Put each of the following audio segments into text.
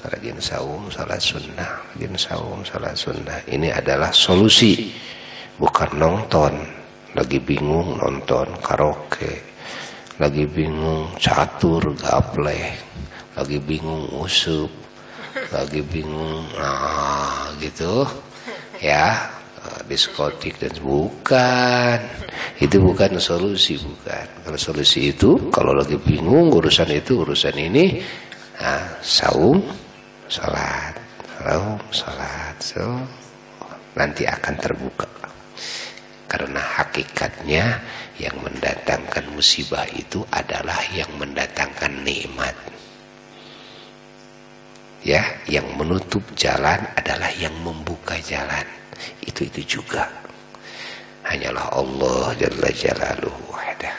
rajin saum, salat sunnah, rajin saum, salat sunnah. Ini adalah solusi, bukan nonton. Lagi bingung nonton karaoke, lagi bingung catur gaplek, lagi bingung usup, lagi bingung gitu ya, diskotik dan bukan. Itu bukan solusi, bukan. Kalau solusi itu, kalau lagi bingung urusan itu, urusan ini, saum, salat, saum, salat, so nanti akan terbuka. Karena hakikatnya yang mendatangkan musibah itu adalah yang mendatangkan nikmat. Ya, yang menutup jalan adalah yang membuka jalan. Itu juga. Hanyalah Allah Jalla Jalaluhu wahdah.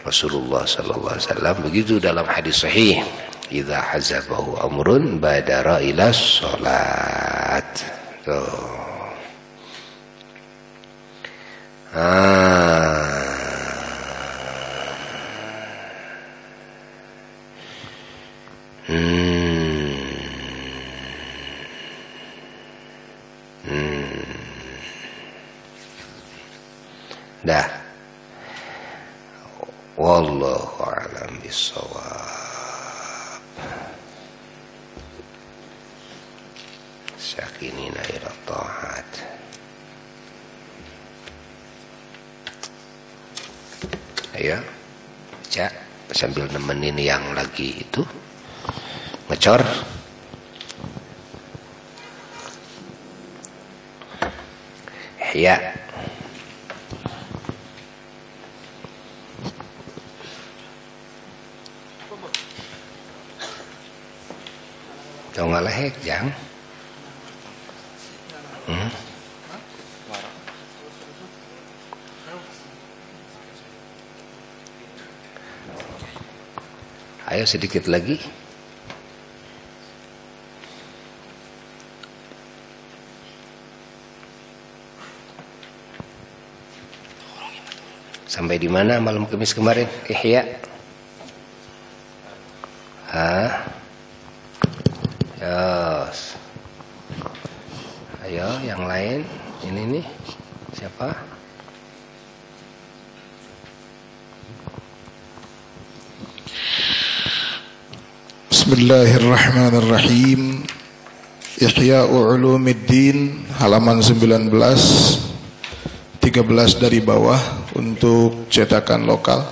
Rasulullah sallallahu alaihi wasallam begitu dalam hadis sahih, idza hazabahu amrun badara ila sholat. Tuh. Dah. Wallahu a'lam bishawab. Sakinina ila ta'at. Ayo, baca sambil nemenin yang lagi itu ngecor. Ya. Tau nggak lehek jang? Ayo sedikit lagi. Sampai di mana malam Kamis kemarin? Ihya. Yes. Ayo yang lain. Ini nih. Siapa? Bismillahirrahmanirrahim. Ihya'u Ulumuddin halaman 19, 13 dari bawah untuk cetakan lokal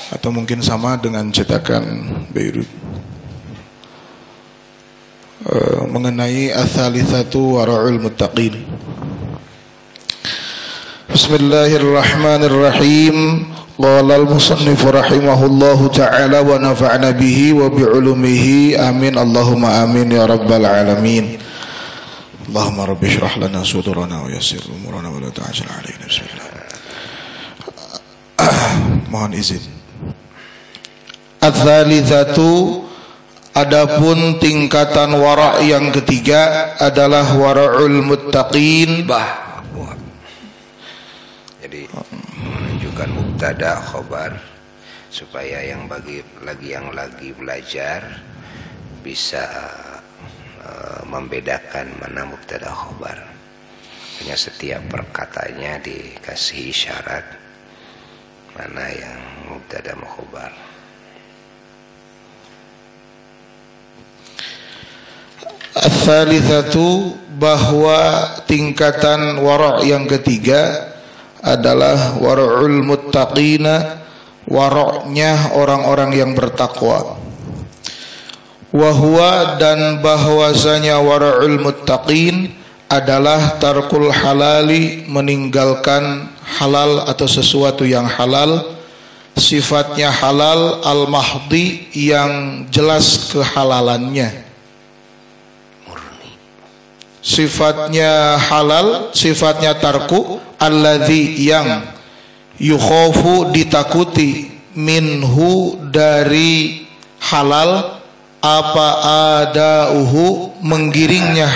atau mungkin sama dengan cetakan Beirut. Mengenai ats-tsalitsatu wara'ul muttaqin. Bismillahirrahmanirrahim. Qala al-musannif rahimahullahu ta'ala wa nafa'na bihi wa bi'ulumihi amin Allahumma amin ya rabbal alamin. Allahumma rabbi shrah lana sudurana wa yassir umurana wa la ta'jal alaina. Bismillah. Mohon izin. Ats-tsalitsatu, adapun tingkatan wara' yang ketiga adalah wara'ul muttaqin. Jadi menunjukkan mubtada khobar supaya yang lagi belajar bisa membedakan mana mubtada khobar. Hanya setiap perkataannya dikasih isyarat mana yang mubtada khobar. Ats-tsalitsatu, bahwa tingkatan wara' yang ketiga adalah wara'ul muttaqina, wara'nya orang-orang yang bertakwa. Wa huwa, dan bahwasanya wara'ul muttaqin adalah tarkul halali, meninggalkan halal atau sesuatu yang halal, sifatnya halal, al-mahdi, yang jelas kehalalannya. Sifatnya halal, sifatnya tarku, alladzi, yang yukhafu, ditakuti, minhu, dari halal, apa adauhu, menggiringnya,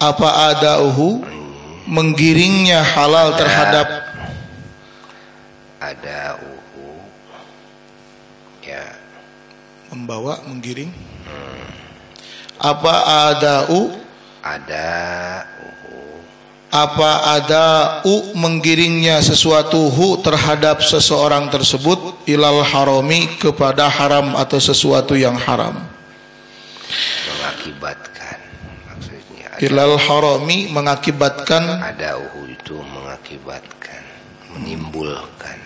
apa adauhu, menggiringnya halal terhadap adauhu, ya membawa, menggiring. Apa ada'u? Apa ada'u menggiringnya sesuatu terhadap seseorang tersebut ilal harami kepada haram atau sesuatu yang haram. Mengakibatkan, maksudnya Ilal harami mengakibatkan, ada'u itu mengakibatkan, menimbulkan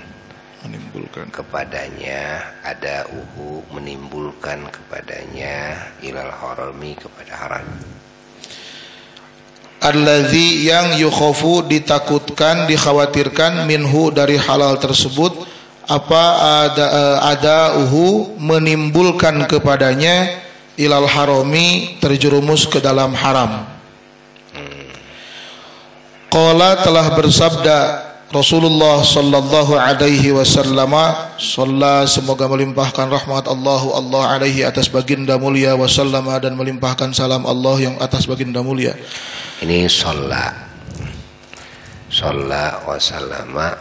kepadanya, ada'u menimbulkan kepadanya ilal harami kepada haram. Alladzi yang yukhafu ditakutkan, dikhawatirkan, minhu dari halal tersebut, apa ada'uhu menimbulkan kepadanya ilal harami terjerumus ke dalam haram. Qala telah bersabda Rasulullah sallallahu alaihi wasallam, shalla semoga melimpahkan rahmat Allah alaihi atas baginda mulia, wasallama dan melimpahkan salam Allah yang atas baginda mulia. Ini shalla wasallama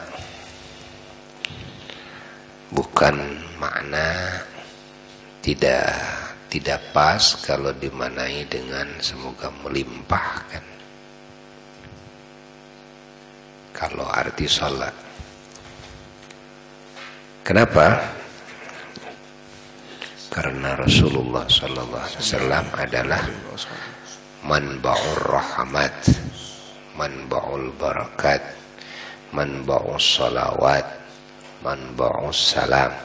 bukan makna tidak pas kalau dimanai dengan semoga melimpahkan. Kalau arti sholat, kenapa? Karena Rasulullah sallallahu alaihi wasallam adalah manba'ur rahmat, manba'ul barakat, manba'us salawat, manba'us salam,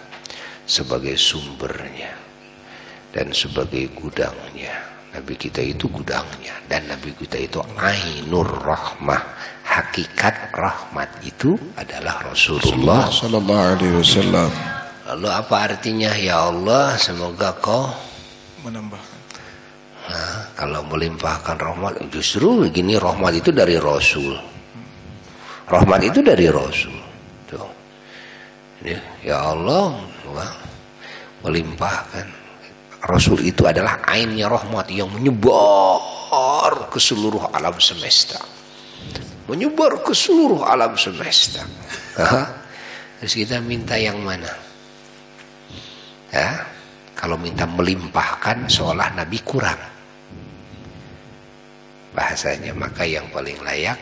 sebagai sumbernya dan sebagai gudangnya. Nabi kita itu gudangnya, dan Nabi kita itu ainur rahmah. Hakikat rahmat itu adalah Rasulullah sallallahu alaihi wasallam. Lalu apa artinya? Ya Allah, semoga kau menambahkan. Nah, kalau melimpahkan rahmat, justru begini, rahmat itu dari Rasul. Rahmat itu dari Rasul. Tuh. Ini, ya Allah, melimpahkan. Rasul itu adalah ainnya rahmat yang menyebar ke seluruh alam semesta. Menyebar ke seluruh alam semesta. Terus kita minta yang mana? Ya, kalau minta melimpahkan seolah Nabi kurang. Bahasanya maka yang paling layak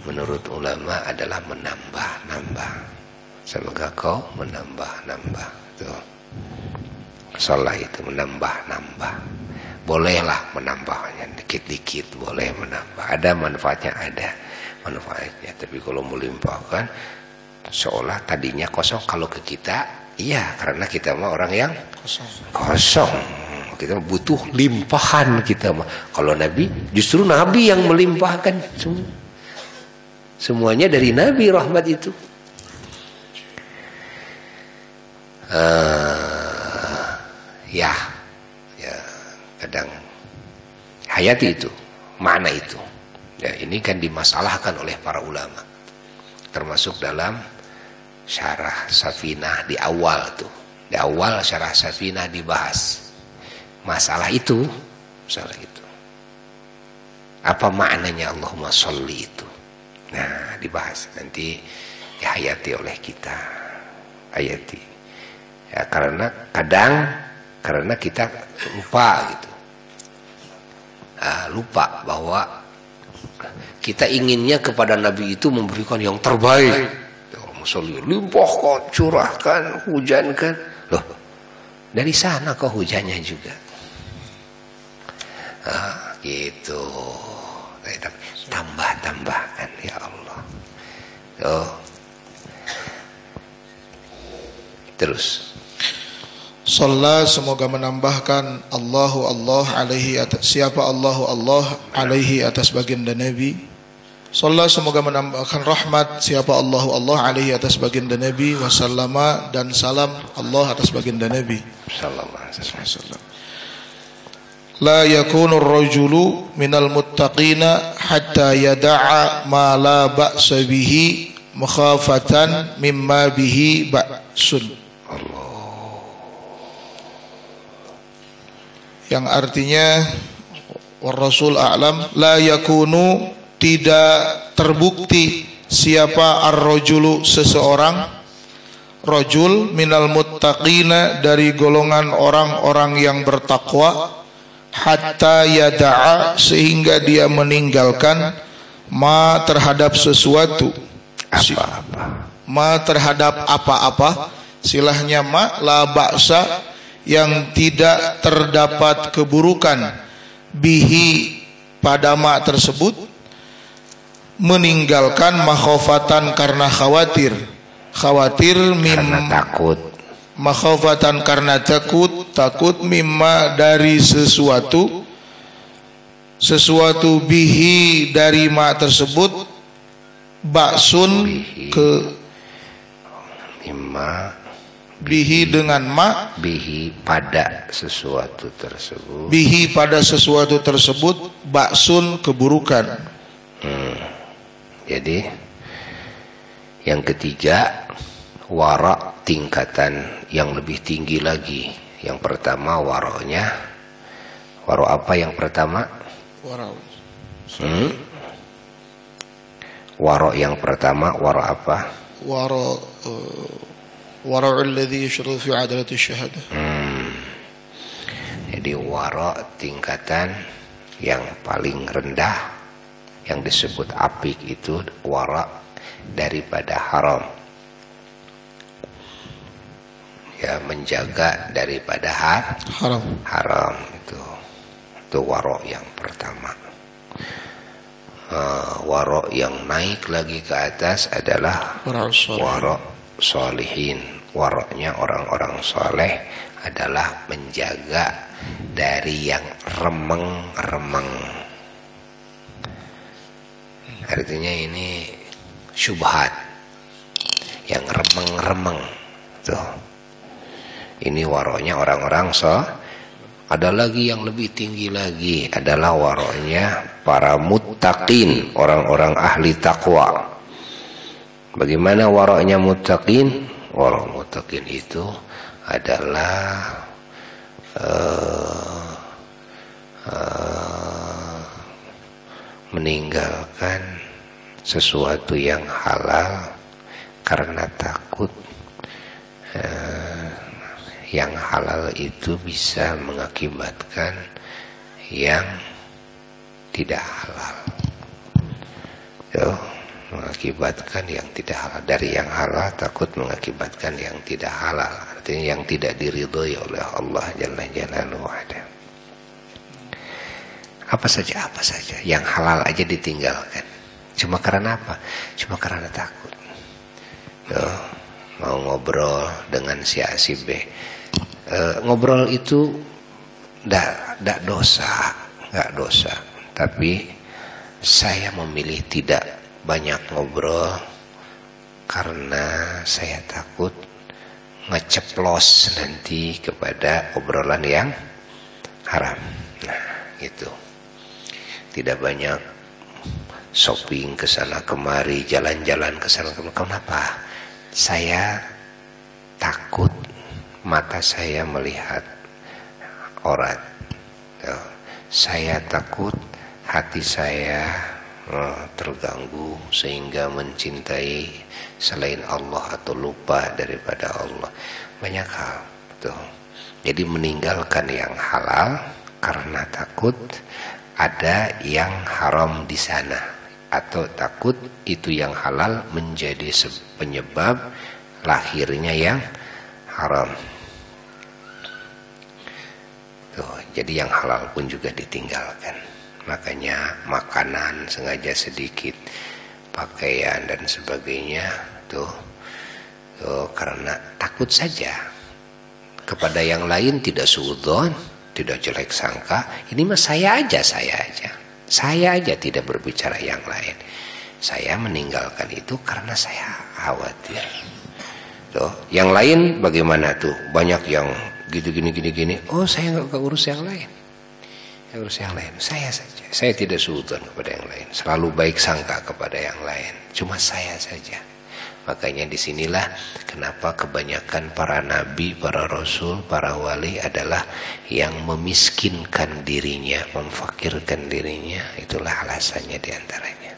menurut ulama adalah menambah-nambah. Semoga kau menambah-nambah. Tuh. Salah itu menambah-nambah. Bolehlah menambahnya dikit-dikit, boleh menambah. Ada manfaatnya, ada manfaatnya. Tapi kalau melimpahkan seolah tadinya kosong. Kalau ke kita, iya, karena kita mah orang yang kosong. Kita butuh limpahan kita mah. Kalau Nabi, justru Nabi yang melimpahkan semua. Semuanya dari Nabi rahmat itu. Ya, kadang hayati itu, makna itu. Ya, ini kan dimasalahkan oleh para ulama, termasuk dalam syarah Safinah di awal tuh. Di awal syarah Safinah dibahas masalah itu. Apa maknanya Allahumma sholli itu? Nah, dibahas nanti dihayati oleh kita. Hayati. Ya, karena kita lupa gitu. Lupa bahwa kita inginnya kepada Nabi itu memberikan yang terbaik. Limpahkan, curahkan, hujankan. Loh, dari sana kok hujannya juga. Gitu. Tambah-tambahkan ya Allah. Terus. Shalla semoga menambahkan Allah alaihi atas, siapa Allah alaihi atas baginda Nabi. Shalla semoga menambahkan rahmat siapa Allah alaihi atas baginda Nabi, wasallama dan salam Allah atas baginda Nabi sallallahu alaihi wasallam. La yakunu ar-rajulu minal muttaqina hatta yada'a ma la ba'sa bihi mukhafatan mimma bihi ba'sun. Yang artinya Rasul a'lam, la yakunu tidak terbukti siapa ar-rajulu seseorang, rajul minal muttaqina, dari golongan orang-orang yang bertakwa, hatta yada'a, sehingga dia meninggalkan ma terhadap sesuatu, apa-apa, ma terhadap apa-apa, silahnya ma la ba'sa, yang tidak terdapat keburukan, bihi pada ma tersebut, meninggalkan makhofatan karena khawatir, karena takut, makhofatan karena takut mimma dari sesuatu bihi dari ma tersebut, ba'sun ke mimma, bihi dengan ma, bihi pada sesuatu tersebut, bihi pada sesuatu tersebut, ba'sun keburukan. Jadi yang ketiga, wara, tingkatan yang lebih tinggi lagi. Yang pertama waronya, waro apa yang pertama? Waro yang pertama, waro apa? Waro alladhi yashrutu fi adalati syahadah. Jadi waro tingkatan yang paling rendah, yang disebut apik itu wara daripada haram, ya, menjaga daripada haram itu waro yang pertama. Waro yang naik lagi ke atas adalah waro sholihin. Waronya orang-orang soleh adalah menjaga dari yang remeng-remeng. Artinya ini syubhat, yang remeng-remeng tuh. Ini waronya orang-orang Ada lagi yang lebih tinggi lagi, adalah waronya para muttaqin, orang-orang ahli takwa. Bagaimana waronya muttaqin? Waro muttaqin itu adalah meninggalkan sesuatu yang halal karena takut yang halal itu bisa mengakibatkan yang tidak halal. Mengakibatkan yang tidak halal. Dari yang halal takut mengakibatkan yang tidak halal. Artinya yang tidak diridhoi oleh Allah Jalla Jalaluhu. Apa saja yang halal aja ditinggalkan. Cuma karena apa? Cuma karena takut. Mau ngobrol dengan si A si B, ngobrol itu nggak dosa, tapi saya memilih tidak banyak ngobrol karena saya takut ngeceplos nanti kepada obrolan yang haram. Nah, itu. Tidak banyak shopping ke sana kemari, jalan-jalan ke sana kemari. Kenapa? Saya takut mata saya melihat aurat. Saya takut hati saya terganggu sehingga mencintai selain Allah atau lupa daripada Allah. Banyak hal. Tuh. Jadi meninggalkan yang halal karena takut ada yang haram di sana, atau takut itu yang halal menjadi penyebab lahirnya yang haram. Tuh, jadi yang halal pun juga ditinggalkan. Makanya makanan sengaja sedikit, pakaian dan sebagainya tuh karena takut saja. Kepada yang lain tidak suudzon, tidak jelek sangka. Ini mah saya aja. Saya aja tidak berbicara yang lain. Saya meninggalkan itu karena saya khawatir. Tuh, yang lain bagaimana tuh? Banyak yang gini. Oh, saya nggak urus yang lain. Urus yang lain. Saya saja. Saya tidak suudzon kepada yang lain. Selalu baik sangka kepada yang lain. Cuma saya saja. Makanya disinilah kenapa kebanyakan para nabi, para rasul, para wali adalah yang memiskinkan dirinya, memfakirkan dirinya. Itulah alasannya diantaranya.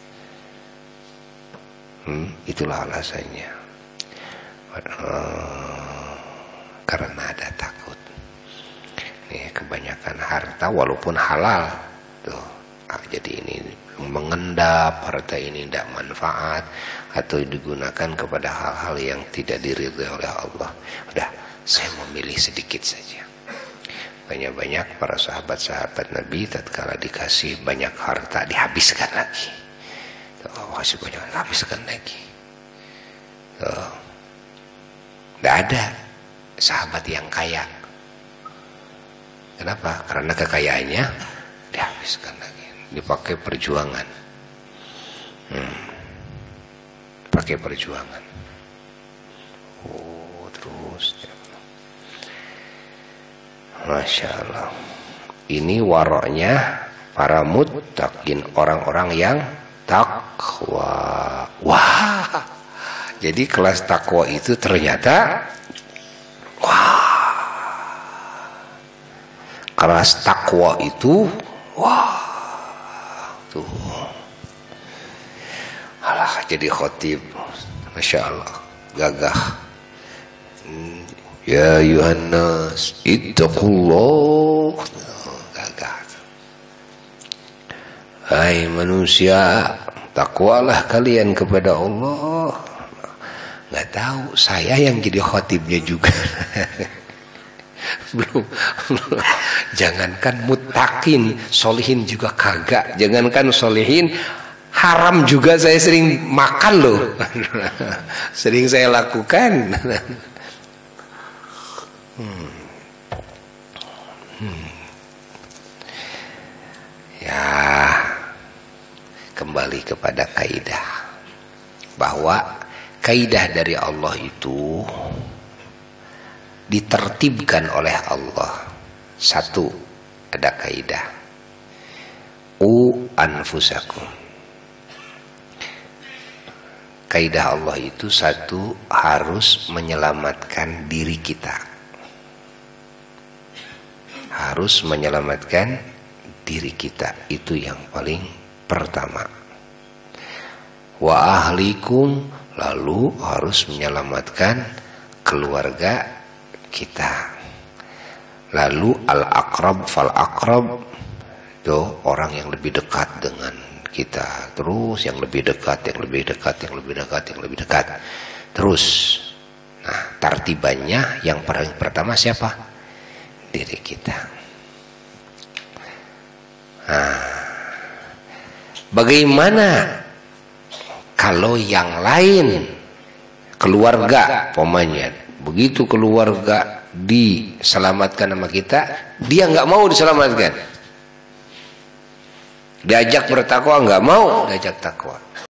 Itulah alasannya. karena ada takut. Nih, kebanyakan harta walaupun halal tuh, jadi ini mengendap harta ini tidak manfaat atau digunakan kepada hal-hal yang tidak diridhai oleh Allah. Udah, saya memilih sedikit saja. Banyak-banyak para sahabat-sahabat Nabi tatkala dikasih banyak harta dihabiskan lagi. Kasih banyak habiskan lagi. Tidak ada sahabat yang kaya. Kenapa? Karena kekayaannya dihabiskan lagi, dipakai perjuangan. Pakai perjuangan. Terus. Masya Allah. Ini waroknya para muttaqin, orang-orang yang takwa. Wah. Jadi kelas takwa itu ternyata kelas takwa itu tuh alah jadi khotib, Masya Allah, gagah. Ya ayuhan nas ittaqullah, gagah. Hai manusia, takwalah kalian kepada Allah. Nggak tahu, saya yang jadi khotibnya juga. belum. Jangankan muttaqin, solihin juga kagak. Jangankan solihin, haram juga saya sering makan loh. Sering saya lakukan. Ya, kembali kepada kaidah bahwa kaidah dari Allah itu ditertibkan oleh Allah. Satu, ada kaidah anfusakum. Kaidah Allah itu satu, harus menyelamatkan diri kita. Harus menyelamatkan diri kita, itu yang paling pertama. Wa ahlikum, lalu harus menyelamatkan keluarga kita. Lalu al-aqrab fal-aqrab, itu orang yang lebih dekat dengan kita. Terus yang lebih dekat, yang lebih dekat, yang lebih dekat, yang lebih dekat. Terus, nah tartibannya yang paling pertama siapa? Diri kita. Nah, bagaimana kalau yang lain, keluarga, pomanya, begitu keluarga diselamatkan sama kita, dia nggak mau diselamatkan. Diajak bertakwa nggak mau, diajak takwa.